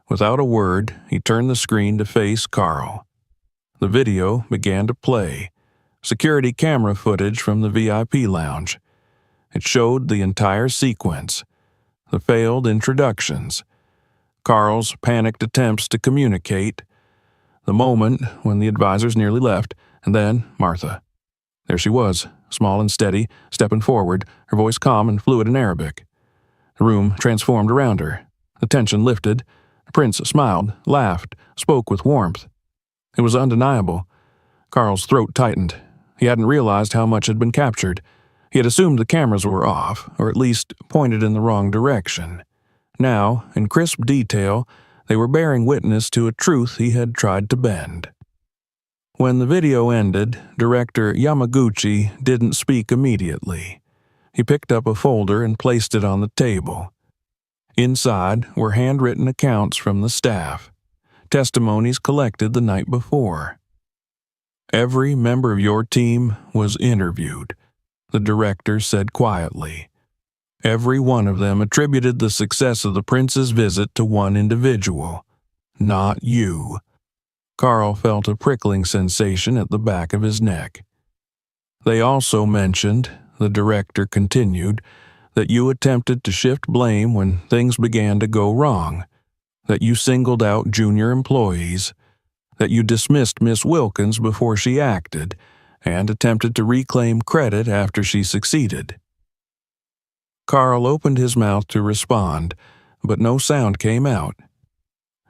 Without a word, he turned the screen to face Carl. The video began to play, security camera footage from the VIP lounge. It showed the entire sequence, the failed introductions, Carl's panicked attempts to communicate, the moment when the advisors nearly left, and then Martha. There she was, small and steady, stepping forward, her voice calm and fluid in Arabic. The room transformed around her. The tension lifted. The prince smiled, laughed, spoke with warmth. It was undeniable. Carl's throat tightened. He hadn't realized how much had been captured. He had assumed the cameras were off, or at least pointed in the wrong direction. Now, in crisp detail, they were bearing witness to a truth he had tried to bend. When the video ended, Director Yamaguchi didn't speak immediately. He picked up a folder and placed it on the table. Inside were handwritten accounts from the staff, testimonies collected the night before. "Every member of your team was interviewed," the director said quietly. "Every one of them attributed the success of the prince's visit to one individual, not you." Carl felt a prickling sensation at the back of his neck. "They also mentioned," the director continued, that you attempted to shift blame when things began to go wrong, that you singled out junior employees, that you dismissed Miss Wilkins before she acted, and attempted to reclaim credit after she succeeded. Carl opened his mouth to respond, but no sound came out.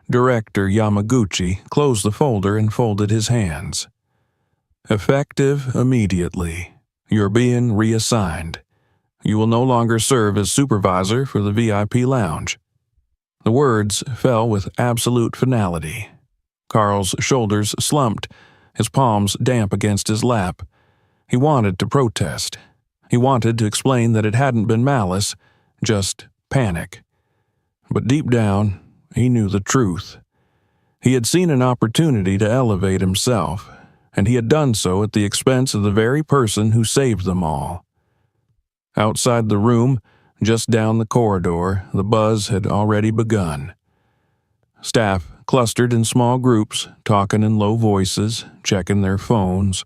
Director Yamaguchi closed the folder and folded his hands. Effective immediately. You're being reassigned. You will no longer serve as supervisor for the VIP lounge. The words fell with absolute finality. Carl's shoulders slumped, his palms damp against his lap. He wanted to protest. He wanted to explain that it hadn't been malice, just panic. But deep down, he knew the truth. He had seen an opportunity to elevate himself, and he had done so at the expense of the very person who saved them all. Outside the room, just down the corridor, the buzz had already begun. Staff clustered in small groups, talking in low voices, checking their phones.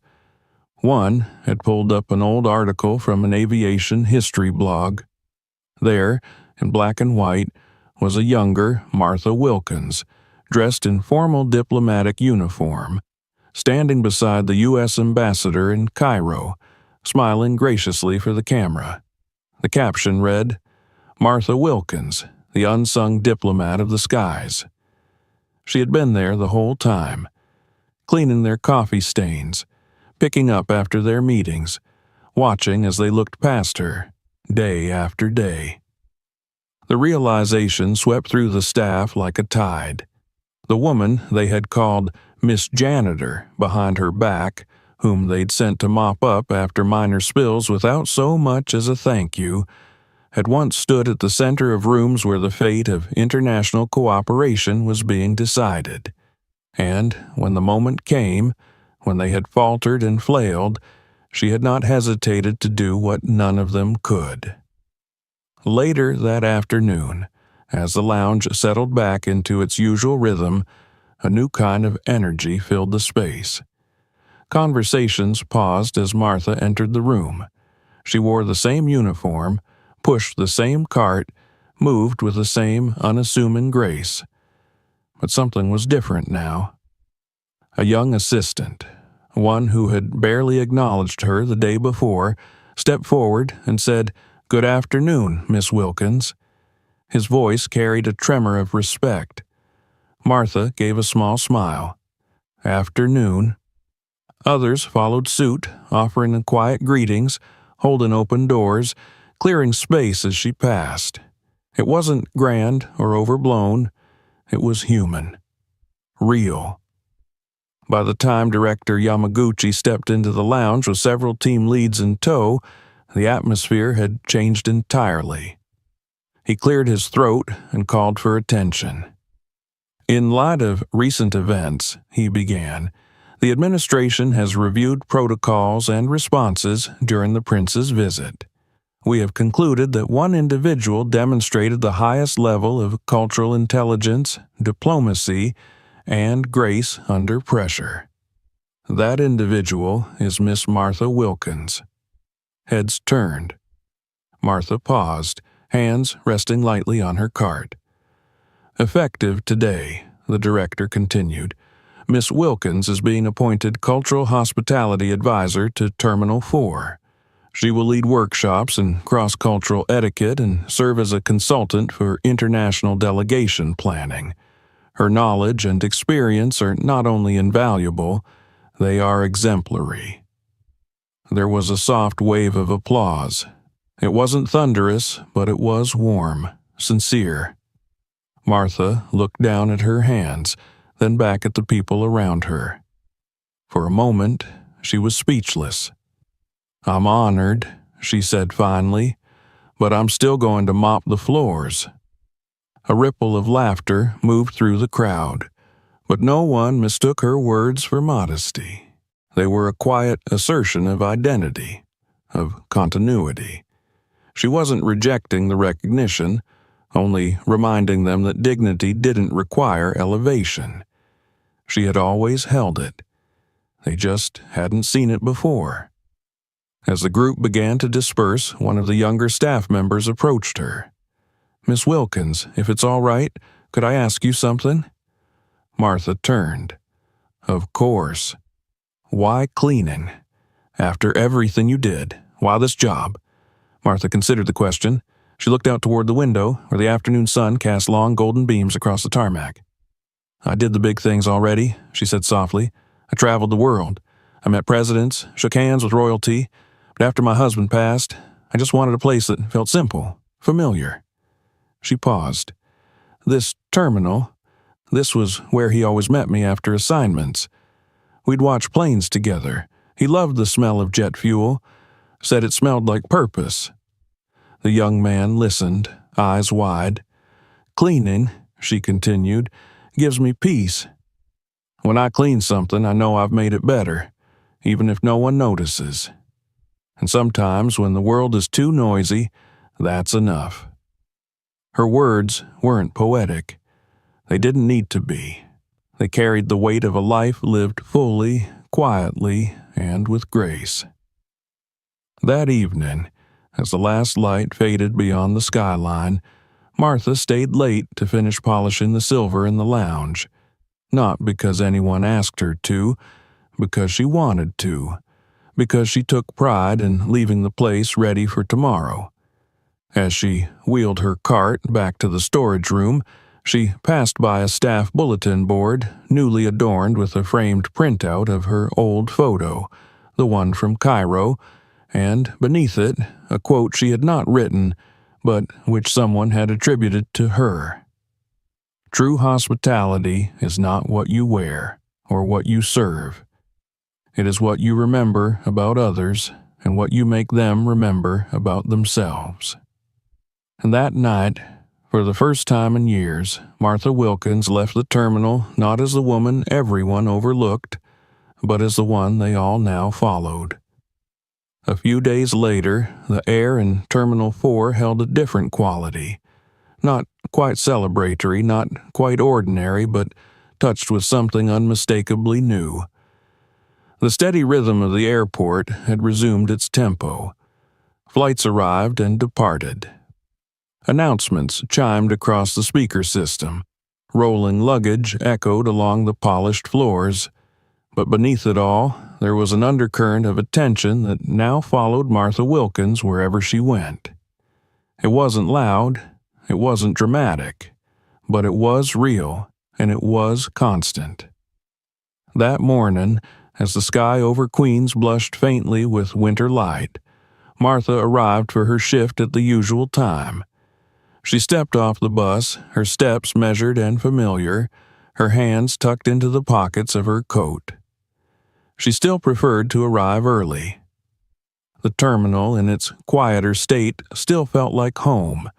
One had pulled up an old article from an aviation history blog. There, in black and white, was a younger Martha Wilkins, dressed in formal diplomatic uniform, standing beside the U.S. ambassador in Cairo, smiling graciously for the camera. The caption read, "Martha Wilkins, the unsung diplomat of the skies." She had been there the whole time, cleaning their coffee stains, picking up after their meetings, watching as they looked past her, day after day. The realization swept through the staff like a tide. The woman they had called Miss Janitor behind her back, whom they'd sent to mop up after minor spills without so much as a thank you, had once stood at the center of rooms where the fate of international cooperation was being decided. And when the moment came, when they had faltered and flailed, she had not hesitated to do what none of them could. Later that afternoon, as the lounge settled back into its usual rhythm, a new kind of energy filled the space. Conversations paused as Martha entered the room. She wore the same uniform, pushed the same cart, moved with the same unassuming grace. But something was different now. A young assistant, one who had barely acknowledged her the day before, stepped forward and said, "Good afternoon, Miss Wilkins." His voice carried a tremor of respect. Martha gave a small smile. "Afternoon." Others followed suit, offering quiet greetings, holding open doors, clearing space as she passed. It wasn't grand or overblown. It was human. Real. By the time Director Yamaguchi stepped into the lounge with several team leads in tow, the atmosphere had changed entirely. He cleared his throat and called for attention. "In light of recent events," he began, "the administration has reviewed protocols and responses during the prince's visit. We have concluded that one individual demonstrated the highest level of cultural intelligence, diplomacy, and grace under pressure. That individual is Miss Martha Wilkins." Heads turned. Martha paused, hands resting lightly on her cart. "Effective today," the director continued, "Miss Wilkins is being appointed Cultural Hospitality Advisor to Terminal 4. She will lead workshops in cross-cultural etiquette and serve as a consultant for international delegation planning. Her knowledge and experience are not only invaluable, they are exemplary." There was a soft wave of applause. It wasn't thunderous, but it was warm, sincere. Martha looked down at her hands, then back at the people around her. For a moment, she was speechless. "I'm honored," she said finally, "but I'm still going to mop the floors." A ripple of laughter moved through the crowd, but no one mistook her words for modesty. They were a quiet assertion of identity, of continuity. She wasn't rejecting the recognition, only reminding them that dignity didn't require elevation. She had always held it. They just hadn't seen it before. As the group began to disperse, one of the younger staff members approached her. "Miss Wilkins, if it's all right, could I ask you something?" Martha turned. "Of course. Why cleaning? After everything you did, why this job?" Martha considered the question. She looked out toward the window, where the afternoon sun cast long golden beams across the tarmac. "I did the big things already," she said softly. "I traveled the world. I met presidents, shook hands with royalty. But after my husband passed, I just wanted a place that felt simple, familiar." She paused. "This terminal, this was where he always met me after assignments. We'd watch planes together. He loved the smell of jet fuel, said it smelled like purpose." The young man listened, eyes wide. "Cleaning," she continued, "gives me peace. When I clean something, I know I've made it better, even if no one notices. And sometimes when the world is too noisy, that's enough." Her words weren't poetic. They didn't need to be. They carried the weight of a life lived fully, quietly, and with grace. That evening, as the last light faded beyond the skyline, Martha stayed late to finish polishing the silver in the lounge. Not because anyone asked her to, because she wanted to, because she took pride in leaving the place ready for tomorrow. As she wheeled her cart back to the storage room, she passed by a staff bulletin board newly adorned with a framed printout of her old photo, the one from Cairo, and beneath it a quote she had not written, but which someone had attributed to her. "True hospitality is not what you wear or what you serve. It is what you remember about others and what you make them remember about themselves." And that night, for the first time in years, Martha Wilkins left the terminal not as the woman everyone overlooked, but as the one they all now followed. A few days later, the air in Terminal 4 held a different quality. Not quite celebratory, not quite ordinary, but touched with something unmistakably new. The steady rhythm of the airport had resumed its tempo. Flights arrived and departed. Announcements chimed across the speaker system. Rolling luggage echoed along the polished floors. But beneath it all, there was an undercurrent of attention that now followed Martha Wilkins wherever she went. It wasn't loud, it wasn't dramatic, but it was real, and it was constant. That morning, as the sky over Queens blushed faintly with winter light, Martha arrived for her shift at the usual time. She stepped off the bus, her steps measured and familiar, her hands tucked into the pockets of her coat. She still preferred to arrive early. The terminal, in its quieter state, still felt like home,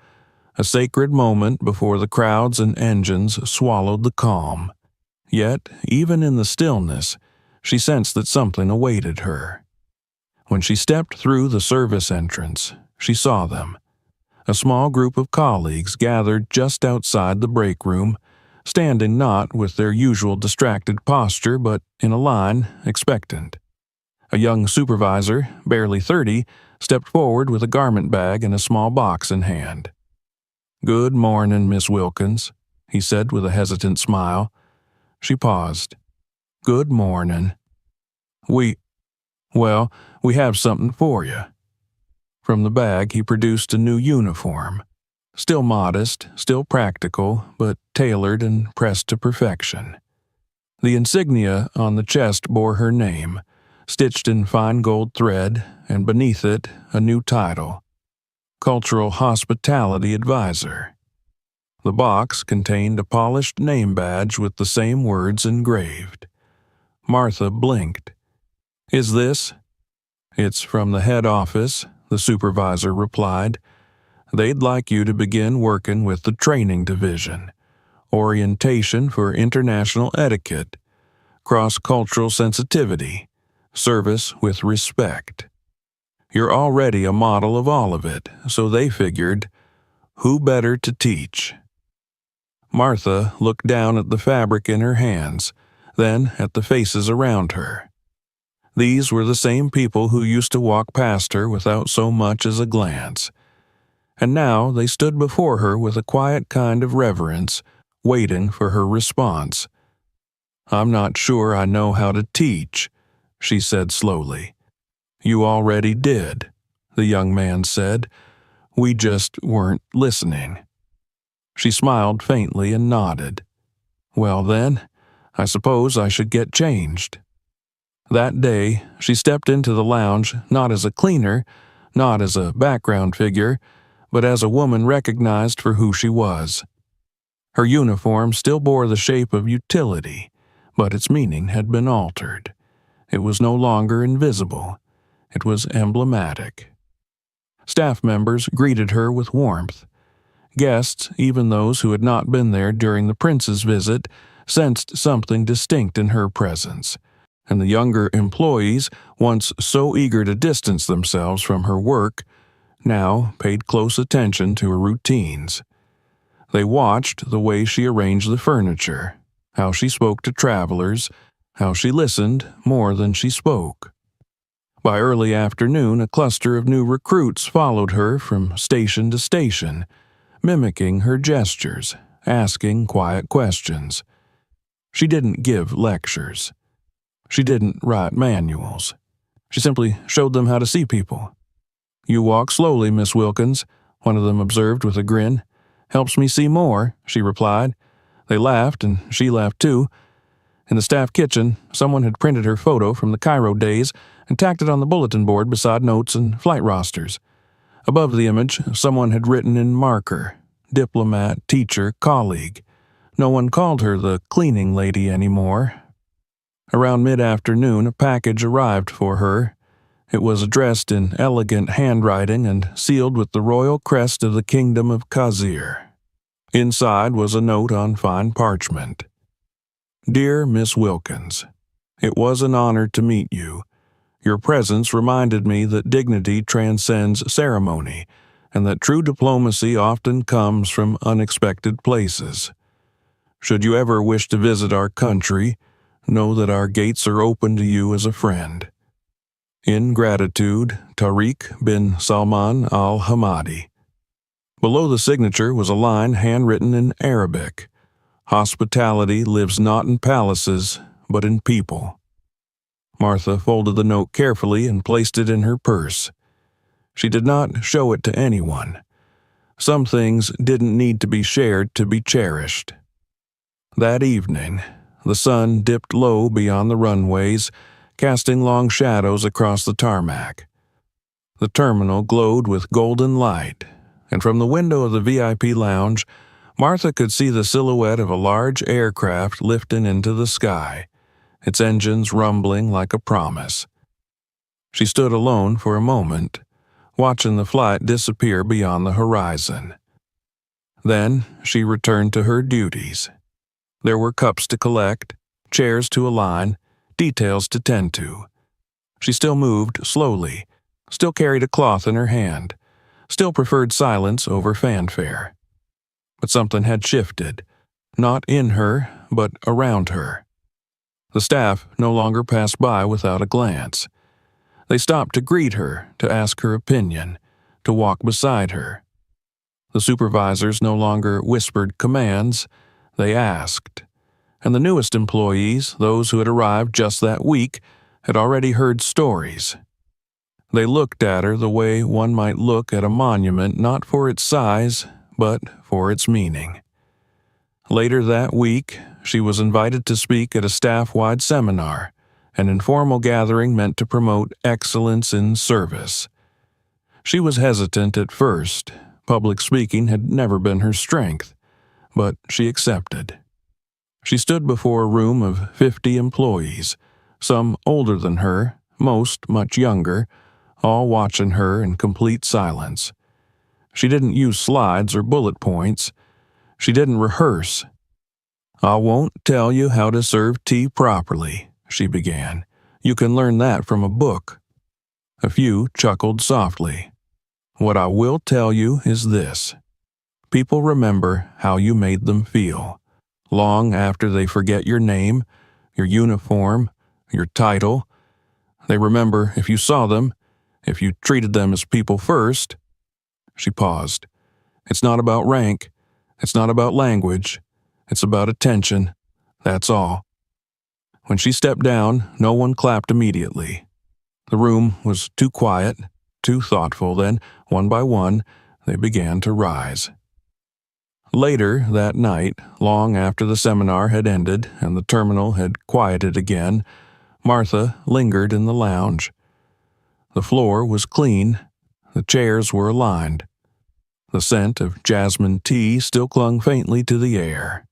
a sacred moment before the crowds and engines swallowed the calm. Yet, even in the stillness, she sensed that something awaited her. When she stepped through the service entrance, she saw them. A small group of colleagues gathered just outside the break room, standing not with their usual distracted posture, but in a line, expectant. A young supervisor, barely 30, stepped forward with a garment bag and a small box in hand. "Good morning, Miss Wilkins," he said with a hesitant smile. She paused. "Good morning. We have something for you." From the bag he produced a new uniform. Still modest, still practical, but tailored and pressed to perfection. The insignia on the chest bore her name, stitched in fine gold thread, and beneath it a new title: Cultural Hospitality Advisor. The box contained a polished name badge with the same words engraved. Martha blinked. "Is this?" "It's from the head office," the supervisor replied. "They'd like you to begin working with the training division. Orientation for international etiquette, cross-cultural sensitivity, service with respect. You're already a model of all of it, so they figured, who better to teach?" Martha looked down at the fabric in her hands, then at the faces around her. These were the same people who used to walk past her without so much as a glance. And now they stood before her with a quiet kind of reverence, waiting for her response. "I'm not sure I know how to teach," she said slowly. "You already did," the young man said. "We just weren't listening." She smiled faintly and nodded. "Well then, I suppose I should get changed." That day, she stepped into the lounge not as a cleaner, not as a background figure, but as a woman recognized for who she was. Her uniform still bore the shape of utility, but its meaning had been altered. It was no longer invisible. It was emblematic. Staff members greeted her with warmth. Guests, even those who had not been there during the prince's visit, sensed something distinct in her presence, and the younger employees, once so eager to distance themselves from her work, now paid close attention to her routines. They watched the way she arranged the furniture, how she spoke to travelers, how she listened more than she spoke. By early afternoon, a cluster of new recruits followed her from station to station, mimicking her gestures, asking quiet questions. She didn't give lectures. She didn't write manuals. She simply showed them how to see people. "You walk slowly, Miss Wilkins," one of them observed with a grin. "Helps me see more," she replied. They laughed, and she laughed too. In the staff kitchen, someone had printed her photo from the Cairo days and tacked it on the bulletin board beside notes and flight rosters. Above the image, someone had written in marker, "Diplomat, teacher, colleague." No one called her the cleaning lady anymore. Around mid-afternoon, a package arrived for her. It was addressed in elegant handwriting and sealed with the royal crest of the Kingdom of Khazir. Inside was a note on fine parchment. "Dear Miss Wilkins, it was an honor to meet you. Your presence reminded me that dignity transcends ceremony, and that true diplomacy often comes from unexpected places. Should you ever wish to visit our country, know that our gates are open to you as a friend. In gratitude, Tariq bin Salman al-Hamadi." Below the signature was a line handwritten in Arabic. "Hospitality lives not in palaces, but in people." Martha folded the note carefully and placed it in her purse. She did not show it to anyone. Some things didn't need to be shared to be cherished. That evening, the sun dipped low beyond the runways, casting long shadows across the tarmac. The terminal glowed with golden light, and from the window of the VIP lounge, Martha could see the silhouette of a large aircraft lifting into the sky, its engines rumbling like a promise. She stood alone for a moment, watching the flight disappear beyond the horizon. Then she returned to her duties. There were cups to collect, chairs to align, details to tend to. She still moved slowly, still carried a cloth in her hand, still preferred silence over fanfare. But something had shifted, not in her, but around her. The staff no longer passed by without a glance. They stopped to greet her, to ask her opinion, to walk beside her. The supervisors no longer whispered commands, they asked. And the newest employees, those who had arrived just that week, had already heard stories. They looked at her the way one might look at a monument not for its size, but for its meaning. Later that week, she was invited to speak at a staff-wide seminar, an informal gathering meant to promote excellence in service. She was hesitant at first. Public speaking had never been her strength, but she accepted. She stood before a room of 50 employees, some older than her, most much younger, all watching her in complete silence. She didn't use slides or bullet points. She didn't rehearse. "I won't tell you how to serve tea properly," she began. "You can learn that from a book." A few chuckled softly. "What I will tell you is this. People remember how you made them feel, long after they forget your name, your uniform, your title. They remember if you saw them, if you treated them as people first. She paused. It's not about rank. It's not about language. It's about attention. That's all. When she stepped down, no one clapped immediately. The room was too quiet, too thoughtful. Then, one by one, they began to rise. Later that night, long after the seminar had ended and the terminal had quieted again, Martha lingered in the lounge. The floor was clean. The chairs were aligned. The scent of jasmine tea still clung faintly to the air.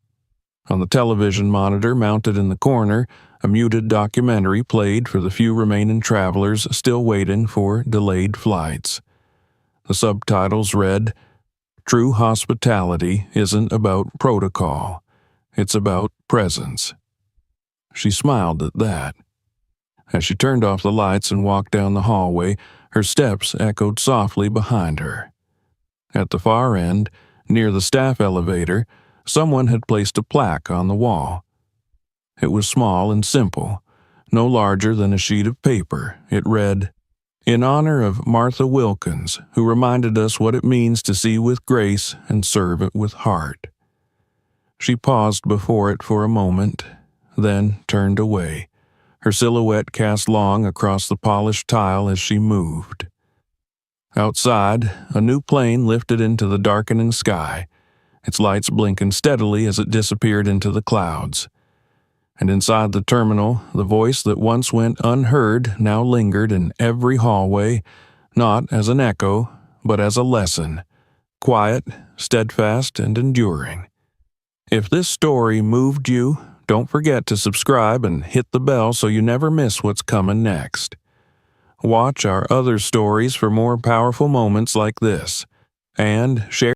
On the television monitor mounted in the corner, a muted documentary played for the few remaining travelers still waiting for delayed flights. The subtitles read, "True hospitality isn't about protocol. It's about presence." She smiled at that. As she turned off the lights and walked down the hallway, her steps echoed softly behind her. At the far end, near the staff elevator, someone had placed a plaque on the wall. It was small and simple, no larger than a sheet of paper. It read, "In honor of Martha Wilkins, who reminded us what it means to see with grace and serve it with heart." She paused before it for a moment, then turned away, her silhouette cast long across the polished tile as she moved. Outside, a new plane lifted into the darkening sky, its lights blinking steadily as it disappeared into the clouds. And inside the terminal, the voice that once went unheard now lingered in every hallway, not as an echo, but as a lesson, quiet, steadfast, and enduring. If this story moved you, don't forget to subscribe and hit the bell so you never miss what's coming next. Watch our other stories for more powerful moments like this, and share